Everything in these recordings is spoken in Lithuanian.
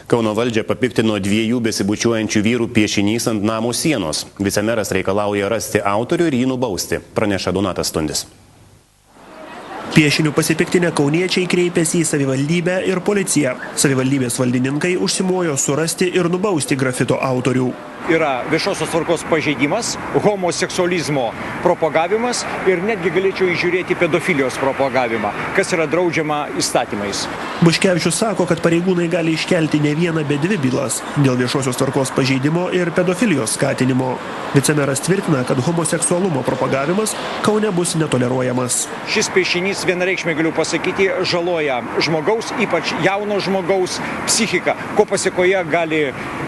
Kauno valdžią papiktino 2 besibučiuojančių vyrų piešinys ant namo sienos. Vicemeras reikalauja rasti autorių ir jį nubausti, praneša Donatas Stundis. Piešinių pasipiktinę kauniečiai kreipėsi į savivaldybę ir policiją. Savivaldybės valdininkai užsimojo surasti ir nubausti grafito autorių. Yra viešosios tvarkos pažeidimas, homoseksualizmo propagavimas ir netgi galėčiau įžiūrėti pedofilijos propagavimą, kas yra draudžiama įstatymais. Buškevičius sako, kad pareigūnai gali iškelti ne vieną, bet 2 bylas dėl viešosios tvarkos pažeidimo ir pedofilijos skatinimo. Vicemeras tvirtina, kad homoseksualumo propagavimas Kaune bus netoleruojamas. Šis piešinys, vienareikšmiai galiu pasakyti, žaloja žmogaus, ypač jauno žmogaus psichiką, ko pasiekoje gali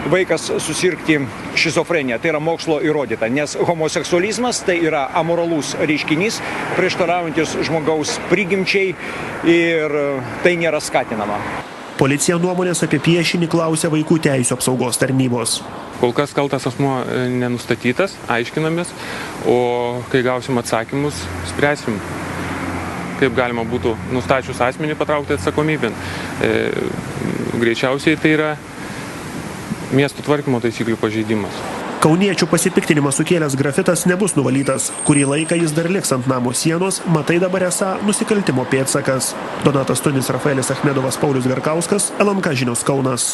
vaikas susirgti šizofrenija. Tai yra mokslo įrodyta, nes homoseksualizmas tai yra amoralus reiškinys, prieštaraujantis žmogaus prigimčiai ir tai nėra skatinama. Policija nuomonės apie piešinį klausia Vaikų teisių apsaugos tarnybos. Kol kas kaltas asmuo nenustatytas, aiškinamės, o kai gausim atsakymus, spręsim, kaip galima būtų nustačius asmenį patraukti atsakomybėn. Greičiausiai tai yra miestų tvarkymo taisyklių pažeidimas. Kauniečių pasipiktinimą sukėlęs grafitas nebus nuvalytas. Kurį laiką jis dar liks ant namo sienos, matai dabar esą nusikaltimo pėdsakas. Donatas Stundis, Rafaelis Achmedovas, Paulius Garkauskas, LNK žinios Kaunas.